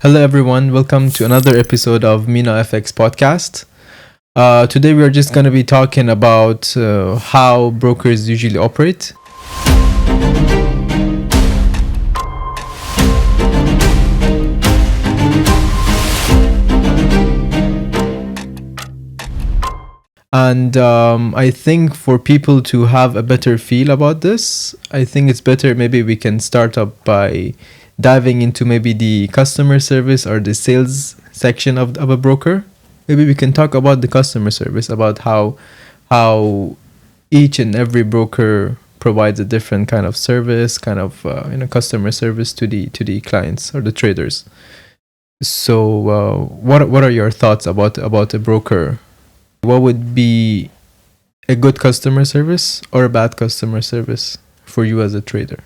Hello, everyone. Welcome to another episode of MENA FX podcast. Today, we are just going to be talking about how brokers usually operate. And I think for people to have a better feel about this, I think it's better maybe we can start up by diving into maybe the customer service or the sales section of a broker. Maybe we can talk about the customer service, about how each and every broker provides a different kind of service, customer service to the clients or the traders. So what are your thoughts about a broker? What would be a good customer service or a bad customer service for you as a trader?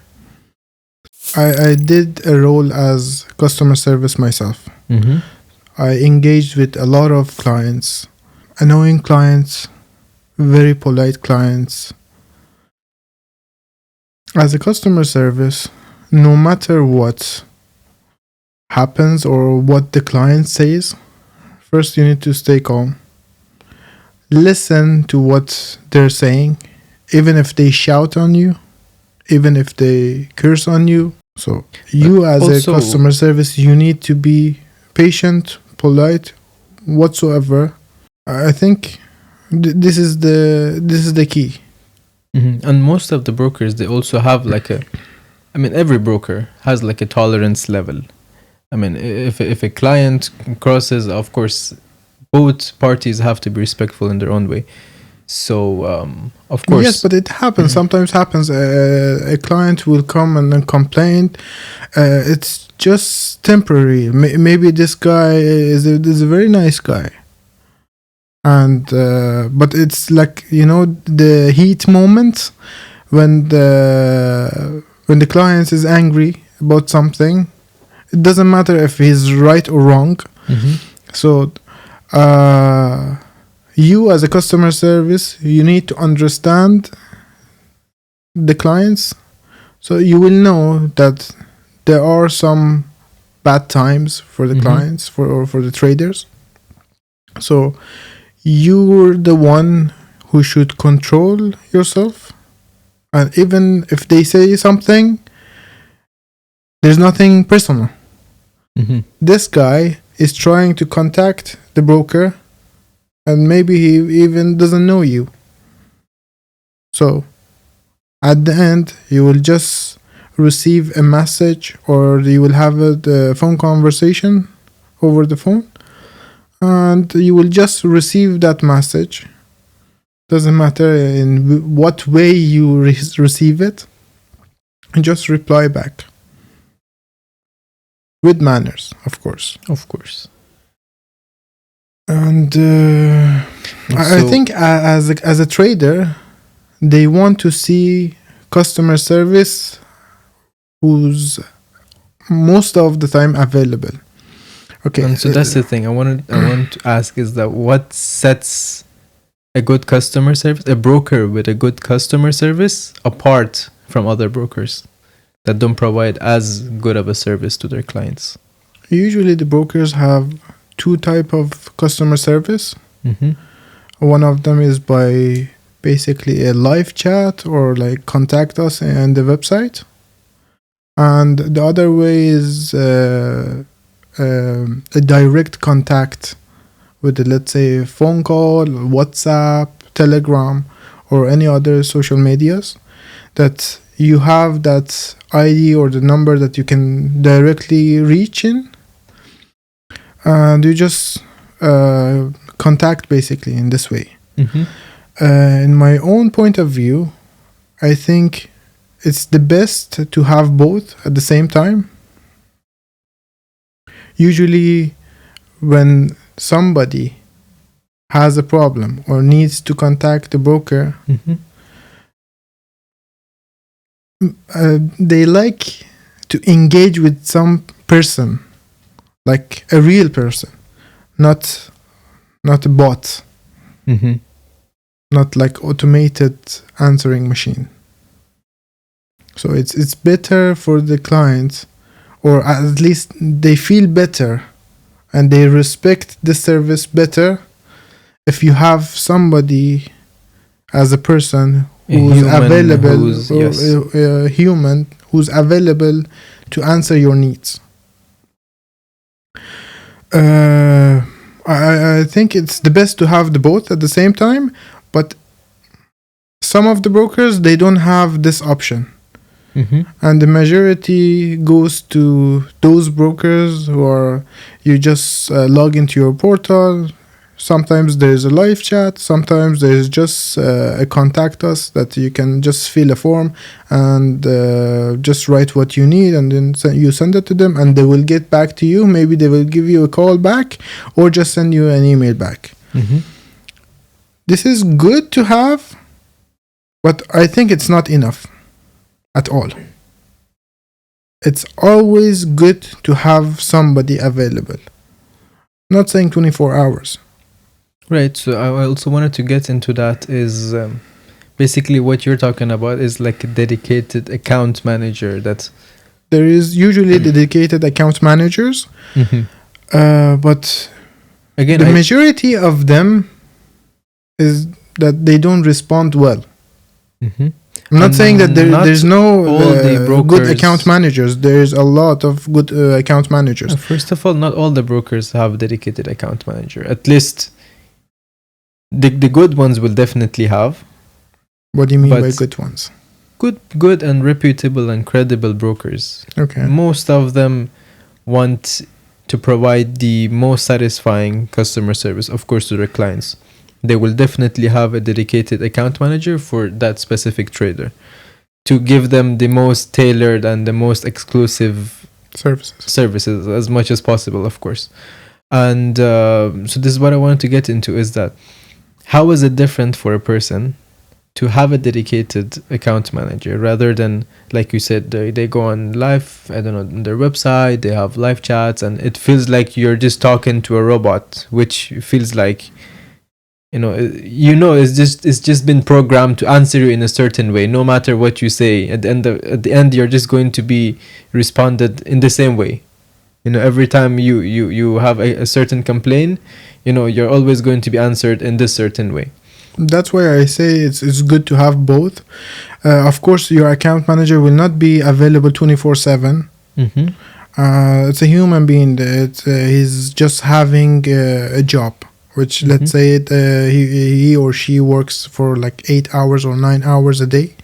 I did a role as customer service myself. Mm-hmm. I engaged with a lot of clients, annoying clients, very polite clients. As a customer service, no matter what happens or what the client says, first you need to stay calm. Listen to what they're saying, even if they shout on you, even if they curse on you. So you as a customer service, you need to be patient, polite, whatsoever. I think this is the key. Mm-hmm. And most of the brokers, they also have every broker has like a tolerance level. I mean, if a client crosses, of course, both parties have to be respectful in their own way. So, of course. Yes, but it happens. Mm-hmm. Sometimes happens. A client will come and then complain. It's just temporary. Maybe this guy is a very nice guy. And but it's like, the heat moment when the client is angry about something. It doesn't matter if he's right or wrong. Mm-hmm. So you as a customer service, you need to understand the clients, so you will know that there are some bad times for the clients, for the traders. So you're the one who should control yourself, and even if they say something, there's nothing personal. Mm-hmm. This guy is trying to contact the broker, and maybe he even doesn't know you. So at the end, you will just receive a message, or you will have a phone conversation over the phone, and you will just receive that message. Doesn't matter in what way you receive it, and just reply back with manners, of course. Of course. And I think as a trader, they want to see customer service who's most of the time available. Okay. And so that's the thing I want to ask, is that what sets a good customer service, a broker with a good customer service, apart from other brokers that don't provide as good of a service to their clients? Usually the brokers have two types of customer service. Mm-hmm. One of them is by basically a live chat, or like contact us on the website. And the other way is a direct contact with, let's say, phone call, WhatsApp, Telegram, or any other social medias, that you have that ID or the number that you can directly reach in, and you just contact basically in this way. Mm-hmm. In my own point of view, I think it's the best to have both at the same time. Usually when somebody has a problem or needs to contact the broker, they like to engage with some person, like a real person, not a bot, not like automated answering machine. So it's better for the client or at least they feel better and they respect the service better if you have somebody as a person who's available, or human who's available to answer your needs. I think it's the best to have the both at the same time, but some of the brokers, they don't have this option. And the majority goes to those brokers who are, you just log into your portal. Sometimes there's a live chat, sometimes there's just a contact us that you can just fill a form and just write what you need, and then you send it to them and they will get back to you. Maybe they will give you a call back or just send you an email back. This is good to have, but I think it's not enough at all. It's always good to have somebody available. Not saying 24 hours. Right, so I also wanted to get into that is basically what you're talking about is like a dedicated account manager. That there is usually dedicated account managers, but again, the majority of them is that they don't respond well. I'm not saying that there's no good account managers. There's a lot of good account managers. First of all, not all the brokers have dedicated account manager. At least the good ones will definitely have. What do you mean by good ones? Good and reputable and credible brokers. Okay. Most of them want to provide the most satisfying customer service, of course, to their clients. They will definitely have a dedicated account manager for that specific trader to give them the most tailored and the most exclusive services as much as possible, of course. And so this is what I wanted to get into, is that how is it different for a person to have a dedicated account manager rather than, like you said, they go on live, I don't know, on their website, they have live chats, and it feels like you're just talking to a robot, which feels like, it's just been programmed to answer you in a certain way. No matter what you say, at the end, you're just going to be responded in the same way. Every time you have a certain complaint, you're always going to be answered in this certain way. That's why I say it's good to have both. Of course, your account manager will not be available 24/7. It's a human being. He's just having a job, which let's say he or she works for like 8 hours or 9 hours a day.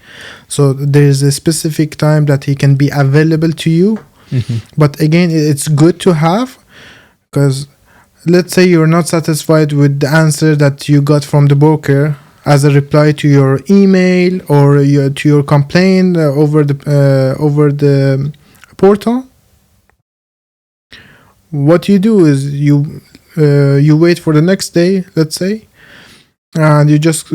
So there's a specific time that he can be available to you. But again, it's good to have, because let's say you're not satisfied with the answer that you got from the broker as a reply to your email or to your complaint over the portal. What you do is you wait for the next day, let's say, and you just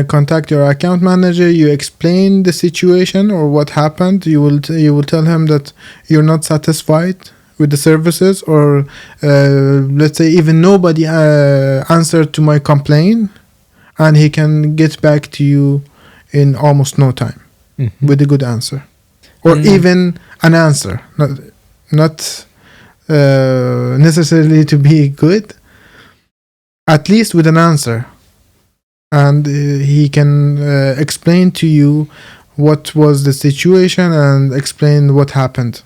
contact your account manager. You explain the situation or what happened. You will tell him that you're not satisfied with the services, or let's say even nobody answered to my complaint, and he can get back to you in almost no time with a good answer, or even an answer, not necessarily to be good, at least with an answer, and he can explain to you what was the situation and explain what happened.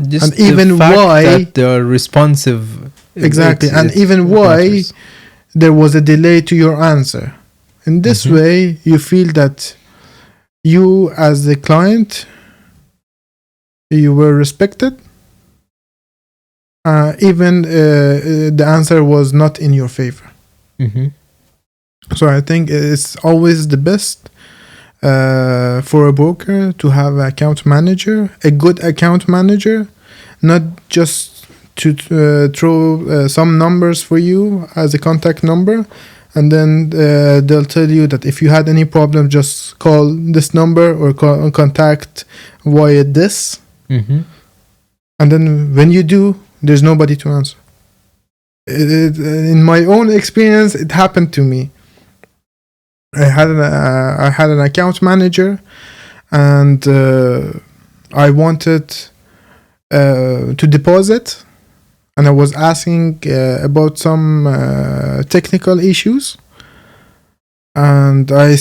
Just and even why that they are responsive. Exactly. And even why matters. There was a delay to your answer. In this way, you feel that you as the client, you were respected, even the answer was not in your favor. So I think it's always the best for a broker to have an account manager, a good account manager, not just to throw some numbers for you as a contact number, and then they'll tell you that if you had any problem, just call this number or contact via this. And then when you do, there's nobody to answer. In my own experience, it happened to me. I had an account manager, and I wanted to deposit, and I was asking about some technical issues, and I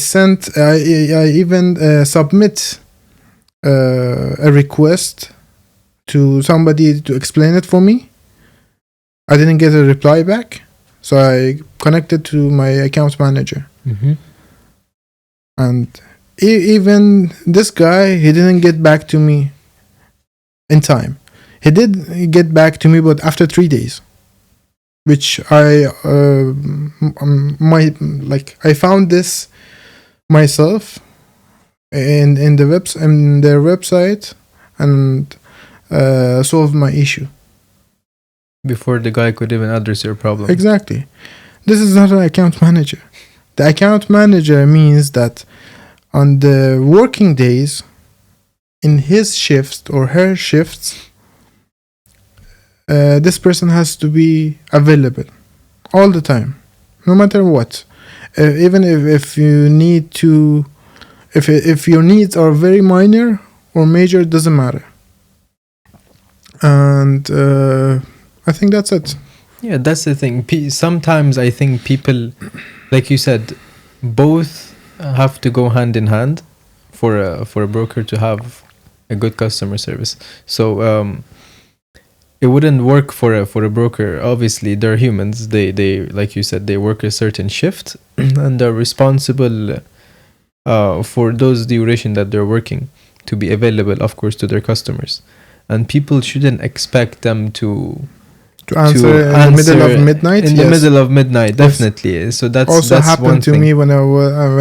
even submit a request to somebody to explain it for me. I didn't get a reply back, so I connected to my account manager. And even this guy, he didn't get back to me in time. He did get back to me, but after 3 days, which I I found this myself in their website, and solved my issue Before the guy could even address your problem. exactly. This is not an account manager. The account manager means that on the working days, in his shifts or her shifts, this person has to be available all the time, no matter what. Even if you need to, if your needs are very minor or major, it doesn't matter. And I think that's it. Yeah, that's the thing. Sometimes I think people, like you said, both have to go hand in hand for a broker to have a good customer service. So it wouldn't work for a broker. Obviously, they're humans. They like you said, they work a certain shift and they're responsible for those duration that they're working to be available, of course, to their customers. And people shouldn't expect them to answer in the middle of midnight. In the middle of midnight, definitely. Yes. So that's also that's happened one to thing. me when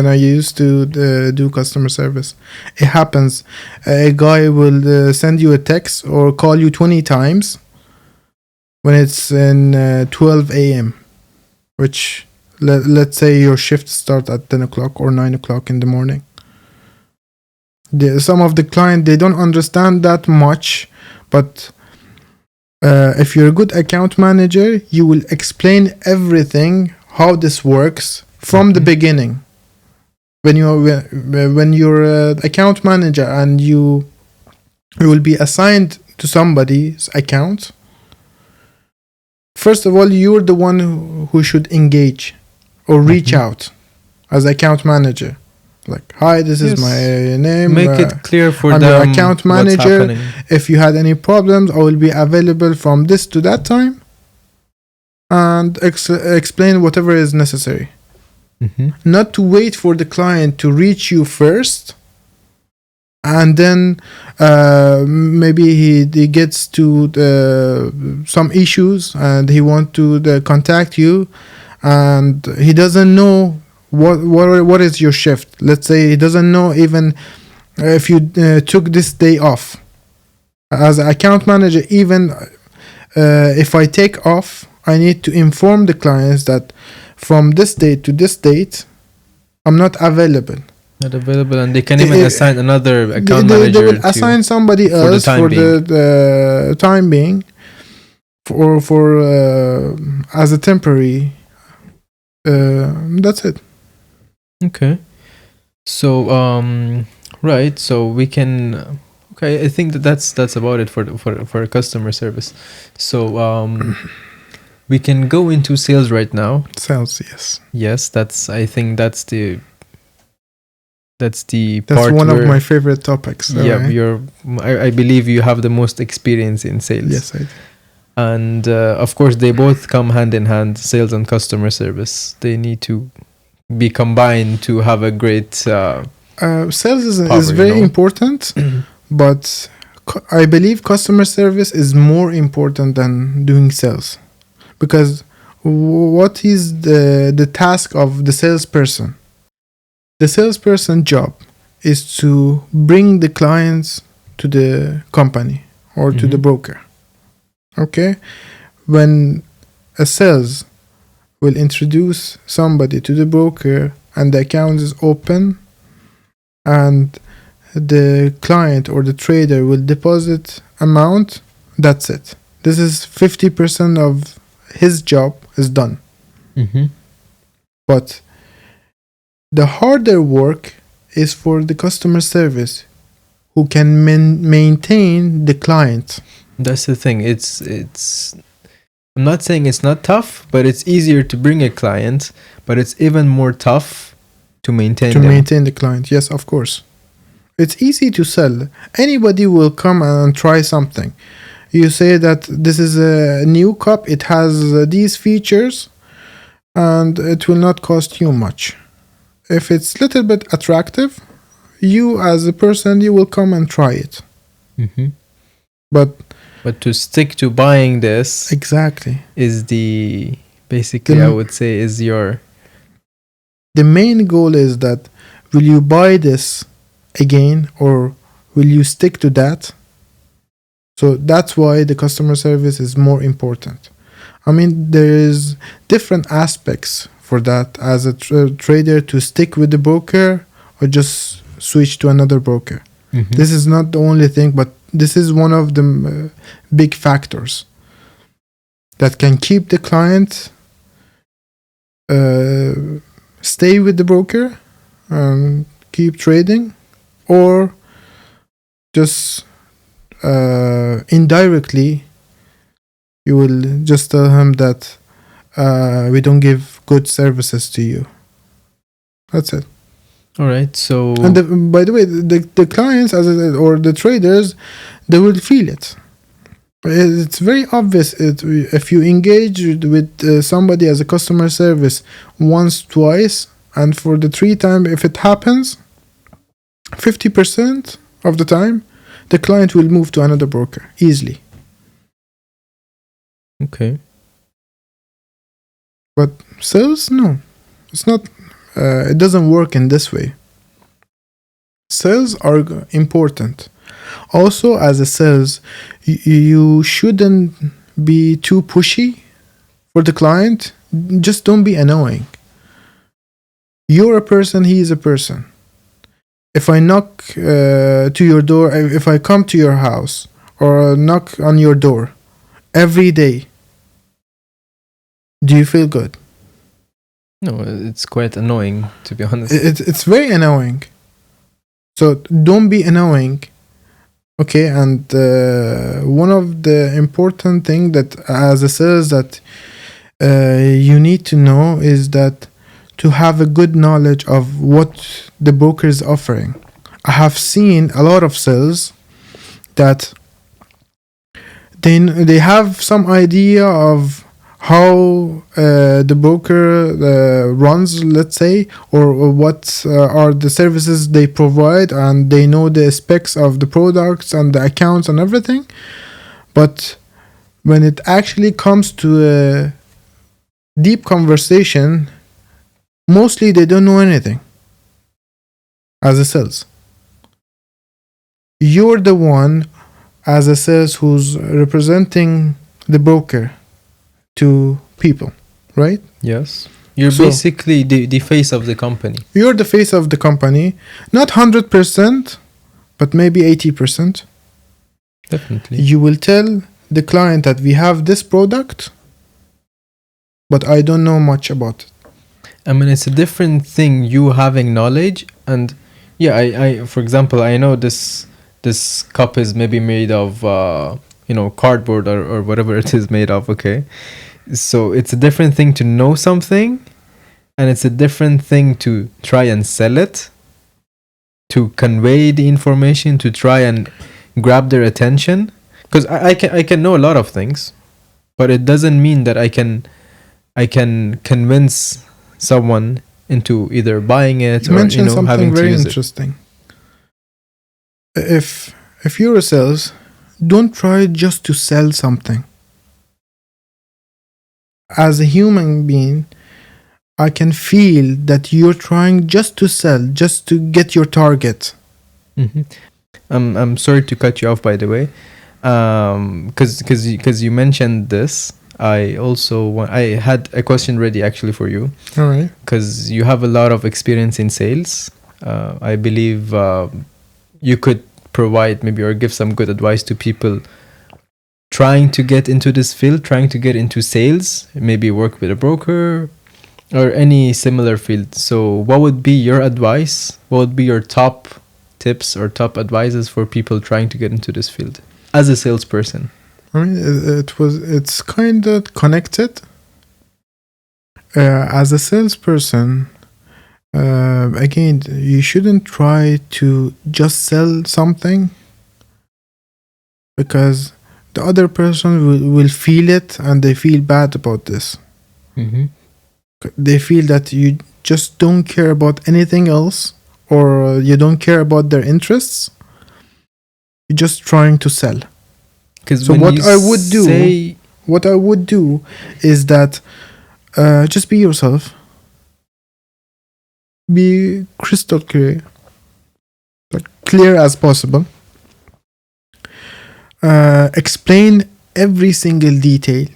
I used to do customer service. It happens. A guy will send you a text or call you 20 times when it's in 12 a.m., which let's say your shift starts at 10 o'clock or 9 o'clock in the morning. Some of the client, they don't understand that much, but if you're a good account manager, you will explain everything, how this works from the beginning. When you're an account manager and you will be assigned to somebody's account, first of all, you're the one who should engage or reach out as account manager. Like, hi, this is my name. Make it clear for I'm them your account manager. If you had any problems, I will be available from this to that time, and explain whatever is necessary. Not to wait for the client to reach you first, and then maybe he gets to some issues and he want to contact you, and he doesn't know what is your shift. Let's say he doesn't know even if you took this day off. As an account manager, even if I take off, I need to inform the clients that from this date to this date, I'm not available. And they can even assign another account manager. They will assign somebody else for the time being, for as a temporary. That's it. Okay. So right. So we can. Okay, I think that's about it for customer service. So we can go into sales right now. Sales, yes. Yes, I think that's part one of my favorite topics. Yeah, I believe you have the most experience in sales. Yes, I do. And of course, they both come hand in hand, sales and customer service. They need to be combined to have a great sales is very important, but I believe customer service is more important than doing sales, because what is the task of the salesperson? The salesperson job is to bring the clients to the company or to the broker. Okay? When a sales will introduce somebody to the broker and the account is open and the client or the trader will deposit amount, that's it. This is 50% of his job is done. But the harder work is for the customer service, who can maintain the client. That's the thing. I'm not saying it's not tough, but it's easier to bring a client, but it's even more tough to maintain them. Maintain the client. Yes, of course. It's easy to sell. Anybody will come and try something. You say that this is a new cup, it has these features, and it will not cost you much. If it's a little bit attractive, you as a person, you will come and try it. Mm-hmm. But to stick to buying this exactly is basically I would say is the main goal is that will you buy this again or will you stick to that? So that's why the customer service is more important. I mean, there is different aspects for that as a trader to stick with the broker or just switch to another broker. Mm-hmm. This is not the only thing, but this is one of the big factors that can keep the client stay with the broker and keep trading, or just indirectly you will just tell him that we don't give good services to you. That's it. All right. So, and by the way, the clients or the traders, they will feel it. It's very obvious if you engage with somebody as a customer service once, twice, and for the 3 times, if it happens, 50% of the time, the client will move to another broker easily. Okay. But sales, no, it's not. It doesn't work in this way. Sales are important. Also, as a sales, you shouldn't be too pushy for the client. Just don't be annoying. You're a person, he is a person. If I knock to your door, if I come to your house or knock on your door every day, do you feel good? No, it's quite annoying, to be honest. It's very annoying. So don't be annoying. Okay, and one of the important thing that as a sales that you need to know is that to have a good knowledge of what the broker is offering. I have seen a lot of sales that they have some idea of how the broker runs, let's say, or what are the services they provide, and they know the specs of the products and the accounts and everything. But when it actually comes to a deep conversation, mostly they don't know anything as a sales. You're the one as a sales who's representing the broker to people, right? Yes. You're basically the face of the company. You're the face of the company. Not 100%, but maybe 80%. Definitely. You will tell the client that we have this product, but I don't know much about it. I mean, it's a different thing, you having knowledge. And yeah, I for example, I know this cup is maybe made of cardboard or whatever it is made of. Okay, so it's a different thing to know something, and it's a different thing to try and sell it, to convey the information, to try and grab their attention. Because I can know a lot of things, but it doesn't mean that I can convince someone into either buying it or having to use very interesting. If you're a sales, don't try just to sell something. As a human being, I can feel that you're trying just to sell, just to get your target. Mm-hmm. I'm sorry to cut you off, by the way, because you mentioned this. I had a question ready actually for you. All right. Because you have a lot of experience in sales. I believe you could provide maybe or give some good advice to people trying to get into this field, trying to get into sales, maybe work with a broker or any similar field. So what would be your advice? What would be your top tips or top advices for people trying to get into this field as a salesperson? I mean, it's kind of connected. As a salesperson, again, you shouldn't try to just sell something, because the other person will feel it and they feel bad about this. Mm-hmm. They feel that you just don't care about anything else, or you don't care about their interests. You're just trying to sell. So what I would do is that just be yourself. Be crystal clear, like clear as possible. Explain every single detail.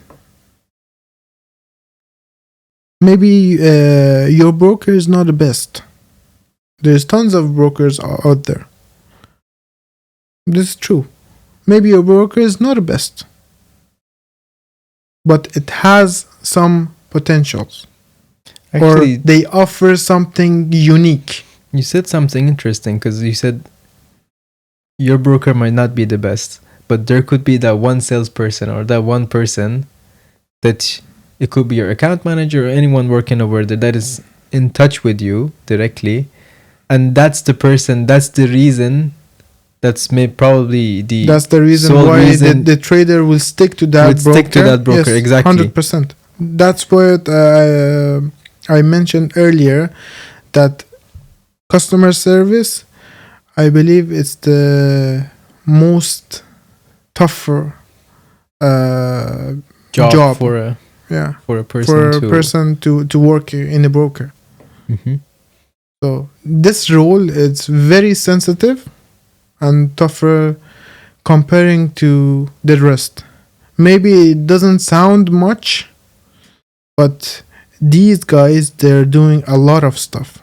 Maybe your broker is not the best. There's tons of brokers out there. This is true. Maybe your broker is not the best, but it has some potentials. Actually, or they offer something unique. You said something interesting, because you said your broker might not be the best, but there could be that one salesperson or that one person that it could be your account manager or anyone working over there that is in touch with you directly. And that's the person, that's the reason, that's probably the That's the reason why the trader will stick to that broker. Stick to that broker, yes, exactly. 100%. That's what I mentioned earlier, that customer service, I believe it's the most tougher job for a person to work in a broker. Mm-hmm. So this role is very sensitive and tougher comparing to the rest. Maybe it doesn't sound much, but these guys, they're doing a lot of stuff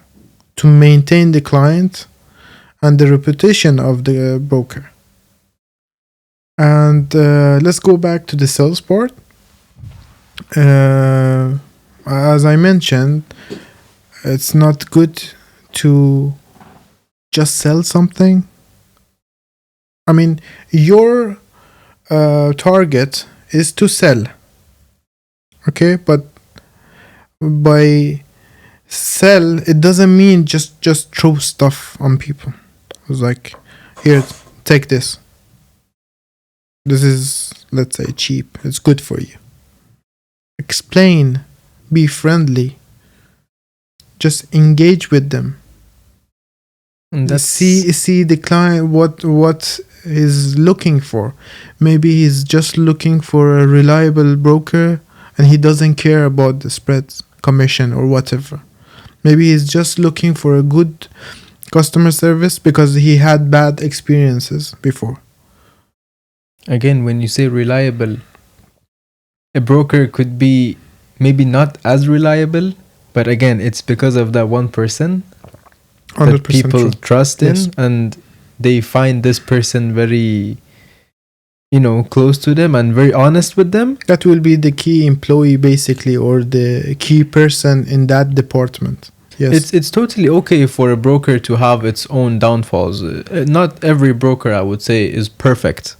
to maintain the client and the reputation of the broker. And let's go back to the sales part. As I mentioned, it's not good to just sell something. I mean, your target is to sell. Okay, but by sell, it doesn't mean just throw stuff on people. It's like, here, take this. This is, let's say, cheap. It's good for you. Explain. Be friendly. Just engage with them. And see the client, what he's looking for. Maybe he's just looking for a reliable broker and he doesn't care about the spreads, commission, or whatever. Maybe he's just looking for a good customer service because he had bad experiences before. Again, when you say reliable, a broker could be maybe not as reliable, but again, it's because of that one person that people trust in, yes, and they find this person very, close to them and very honest with them. That will be the key employee, basically, or the key person in that department. Yes. It's totally okay for a broker to have its own downfalls. Not every broker, I would say, is perfect.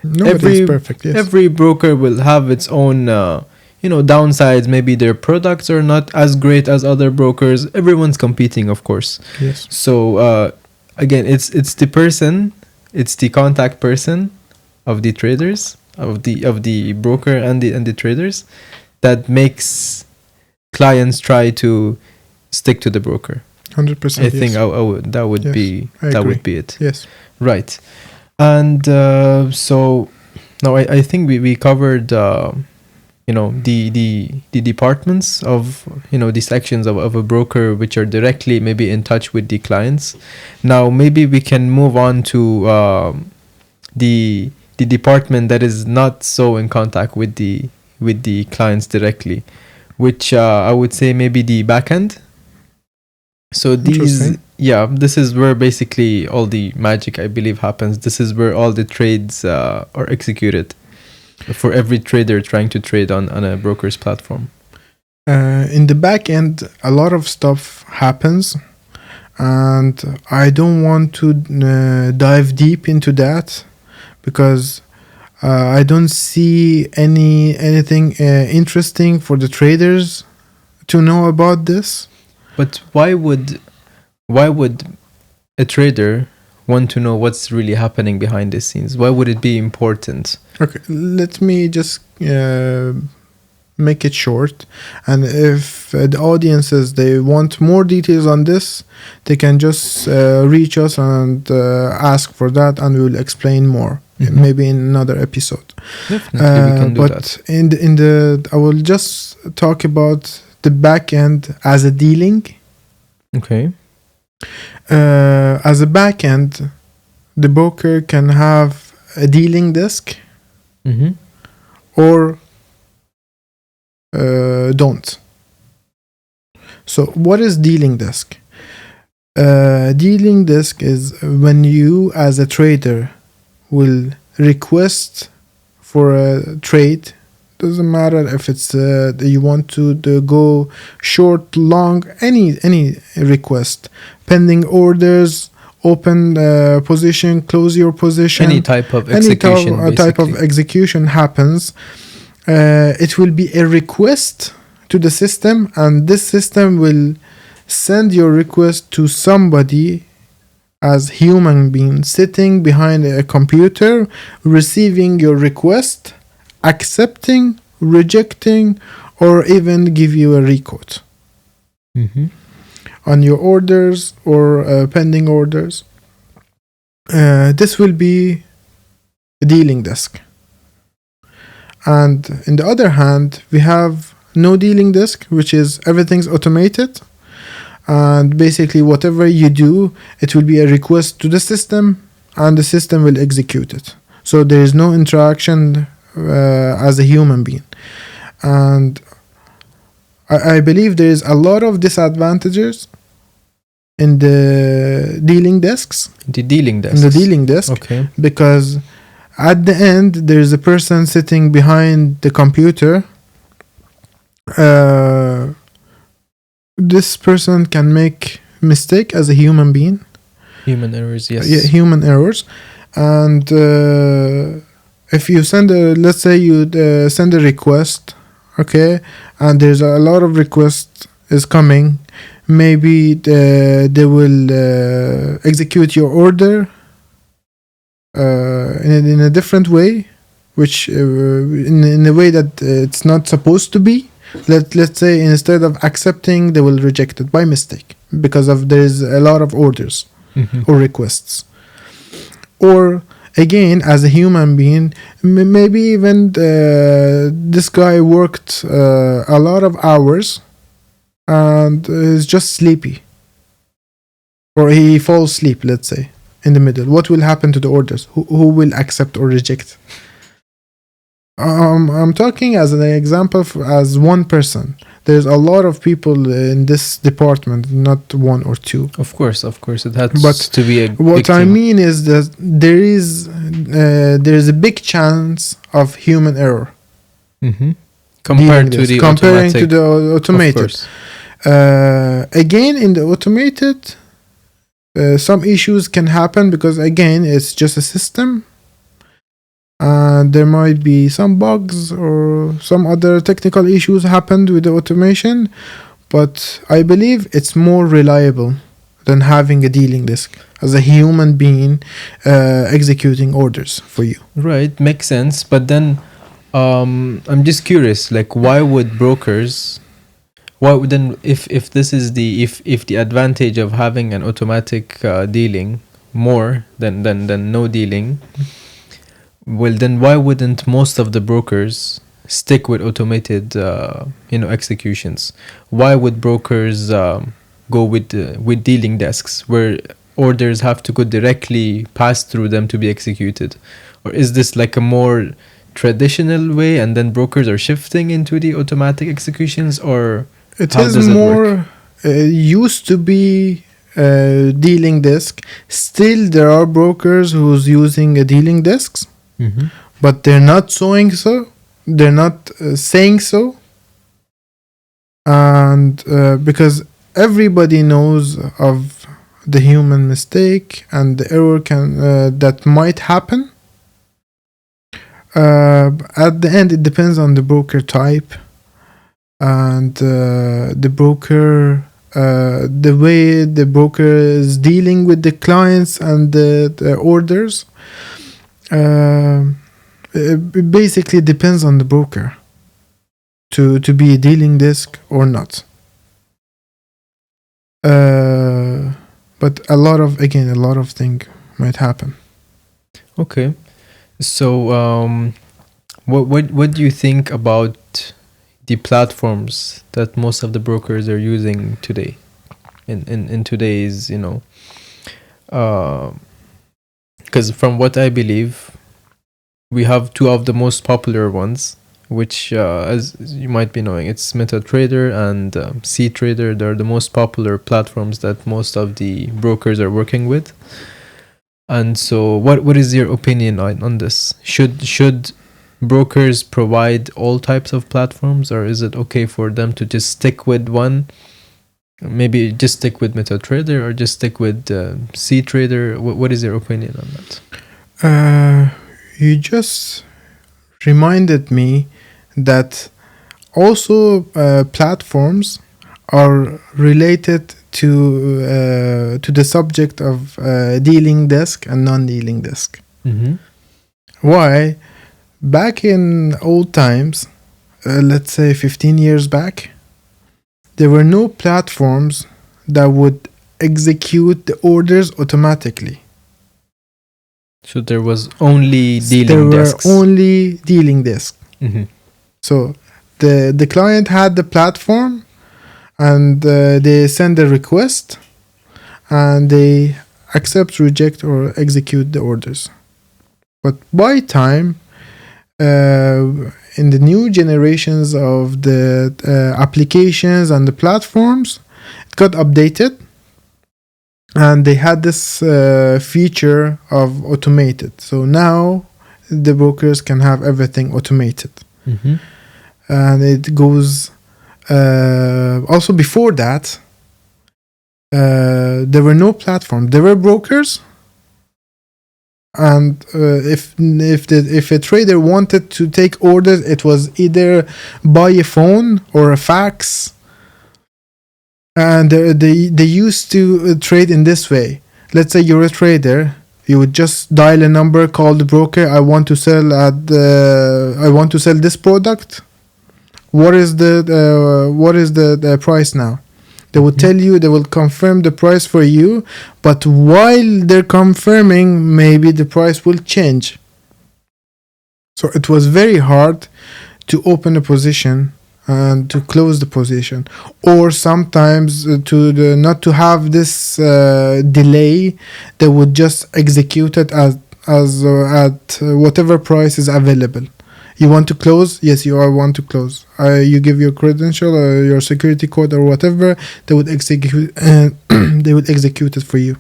Nobody is perfect, yes. Every broker will have its own downsides. Maybe their products are not as great as other brokers. Everyone's competing, of course. Yes. So again, it's the person, it's the contact person of the traders, of the broker and the traders, that makes clients try to stick to the broker. 100%. I think that would be it. Yes. Right. And so now I think we covered the departments of the sections of a broker which are directly maybe in touch with the clients. Now maybe we can move on to the department that is not so in contact with the clients directly, which I would say maybe the backend. So this is where basically all the magic, I believe, happens. This is where all the trades are executed for every trader trying to trade on a broker's platform. In the back end, a lot of stuff happens, and I don't want to dive deep into that because I don't see anything interesting for the traders to know about this. But why would a trader want to know what's really happening behind the scenes? Why would it be important? Okay, let me just make it short. And if the audiences they want more details on this, they can just reach us and ask for that, and we will explain more. Mhm. Maybe in another episode. Definitely, we can do but that. in the I will just talk about the back end as a dealing. Okay. As a back end, the broker can have a dealing desk Mm-hmm. or don't. So what is dealing desk? Dealing desk is when you as a trader will request for a trade. Doesn't matter if it's you want to go short, long, any request, pending orders, open position, close your position, Any type of any execution, type of basically. execution happens. It will be a request to the system, and this system will send your request to somebody as human being sitting behind a computer, receiving your request, accepting, rejecting, or even give you a requote Mm-hmm. on your orders or pending orders. This will be a dealing desk. And in the other hand, we have no dealing desk, which is everything's automated. And basically, whatever you do, it will be a request to the system, and the system will execute it. So there is no interaction as a human being. And I believe there is a lot of disadvantages in the dealing desks. The dealing desk. In the dealing desk, Okay. because at the end there is a person sitting behind the computer. This person can make mistake as a human being. Human errors, yes. Yeah, human errors. And if you send let's say you send a request, okay, and there's a lot of requests is coming, maybe they will execute your order in a different way, which in a way that it's not supposed to be. Let's say instead of accepting, they will reject it by mistake because of there's a lot of orders Mhm. or requests. Or again, as a human being, maybe even this guy worked a lot of hours and is just sleepy, or he falls asleep, let's say, in the middle. What will happen to the orders? Who will accept or reject? I'm talking as an example as one person. There's a lot of people in this department, not one or two. Of course, it has But to be a What big I team. mean is that there is a big chance of human error Mm-hmm. Compared to the comparing automatic, to the of automated. course. Again, in the automated, some issues can happen because again, it's just a system. And there might be some bugs or some other technical issues happened with the automation, but I believe it's more reliable than having a dealing desk as a human being executing orders for you. Right, makes sense. But then, I'm just curious. Like, why would brokers? Why would then, if this is the if the advantage of having an automatic dealing more than no dealing, well, then why wouldn't most of the brokers stick with automated, executions? Why would brokers go with dealing desks where orders have to go directly pass through them to be executed? Or is this like a more traditional way, and then brokers are shifting into the automatic executions? Or It how is does it more work? used to be dealing desk. Still, there are brokers who's using a dealing desks, Mm-hmm. but they're not saying so. They're not saying so, and because everybody knows of the human mistake and the error that might happen. At the end, it depends on the broker type and the broker, the way the broker is dealing with the clients and the orders. It basically depends on the broker to be a dealing desk or not. But a lot of things might happen. Okay. So, what do you think about the platforms that most of the brokers are using today? In today's, because from what I believe, we have two of the most popular ones, which, as you might be knowing, it's MetaTrader and CTrader. They're the most popular platforms that most of the brokers are working with. And so, what is your opinion on this? Should brokers provide all types of platforms, or is it okay for them to just stick with one? Maybe just stick with MetaTrader or just stick with CTrader. What is your opinion on that? You just reminded me that also platforms are related to the subject of dealing desk and non-dealing desk. Mm-hmm. Why? Back in old times, let's say 15 years back, there were no platforms that would execute the orders automatically. So there was only dealing desks. There were only dealing desks. Mm-hmm. So the client had the platform, and they send a request, and they accept, reject, or execute the orders. But by time, in the new generations of the applications and the platforms, it got updated, and they had this feature of automated. So now the brokers can have everything automated. Mm-hmm. And it goes also before that, there were no platform. There were brokers, and if a trader wanted to take orders, it was either by a phone or a fax, and they used to trade in this way. Let's say you're a trader, you would just dial a number, call the broker. I want to sell this product. What is the price now? They will tell you, they will confirm the price for you, but while they're confirming, maybe the price will change. So it was very hard to open a position and to close the position, or sometimes not to have this delay. They would just execute it at whatever price is available. You want to close? Yes, you want to close. You give your credential or your security code or whatever. They would execute. They would execute it for you.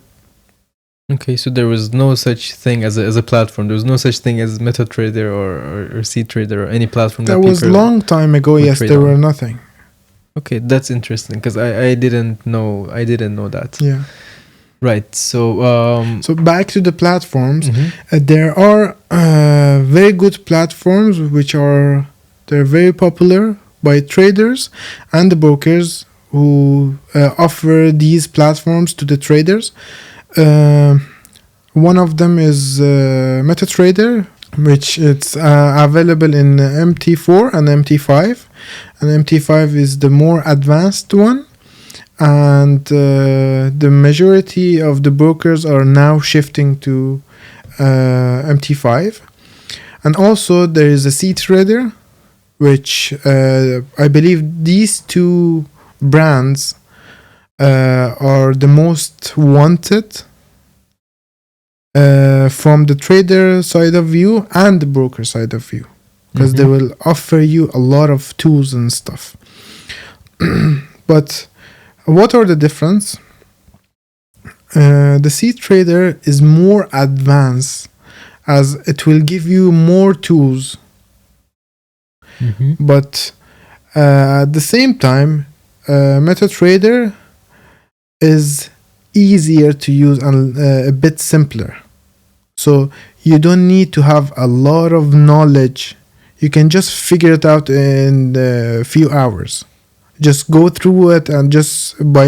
Okay, so there was no such thing as a platform. There was no such thing as MetaTrader or CTrader or any platform. That was a long time ago. Yes, there were nothing. Okay, that's interesting because I didn't know that. Yeah. Right. So back to the platforms. Mm-hmm. There are very good platforms they're very popular by traders and the brokers who offer these platforms to the traders. One of them is MetaTrader, which it's available in MT4 and MT5, and MT5 is the more advanced one. And the majority of the brokers are now shifting to MT5. And also there is a CTrader, which I believe these two brands are the most wanted from the trader side of view and the broker side of view, because they will offer you a lot of tools and stuff. But what are the difference? The CTrader is more advanced, as it will give you more tools. But at the same time, MetaTrader is easier to use and a bit simpler. So you don't need to have a lot of knowledge. You can just figure it out in a few hours. Just go through it, and just by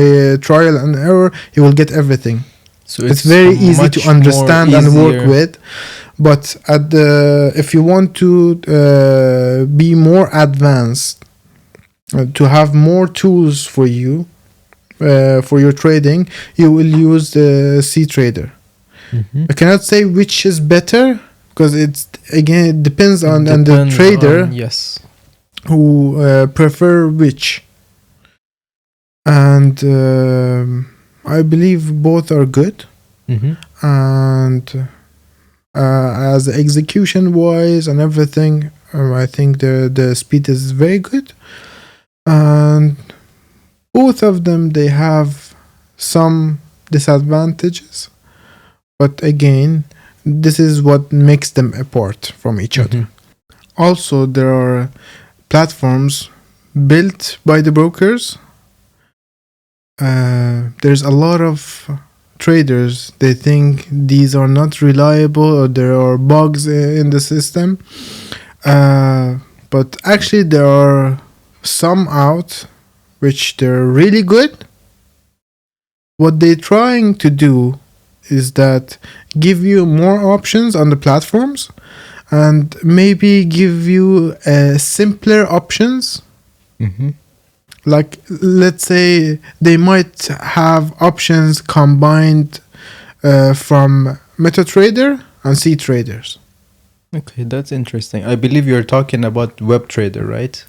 trial and error, you will get everything. So It's very easy much to understand more and work easier. with. But if you want to be more advanced, to have more tools for you for your trading, you will use the C Trader. I cannot say which is better, because it depends on the Depends trader on- yes. who prefer which. And I believe both are good. And as execution wise and everything, I think the speed is very good. And both of them, they have some disadvantages, but again, this is what makes them apart from each other. Also, there are platforms built by the brokers. There's a lot of traders, they think these are not reliable, or there are bugs in the system. But actually, there are some out which they're really good. What they're trying to do is that give you more options on the platforms, and maybe give you simpler options. Like, let's say they might have options combined from MetaTrader and C Traders. Okay, that's interesting. I believe you're talking about web trader, right?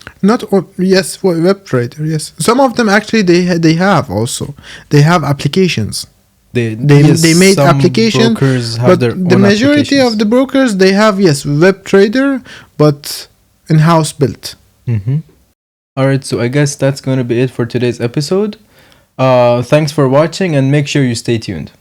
Yes, web trader. Yes, some of them actually they have also. They have applications. They made some application, brokers have but their the own majority applications. of the brokers, they have, yes, web trader, but in-house built. All right, so I guess that's going to be it for today's episode. Thanks for watching, and make sure you stay tuned.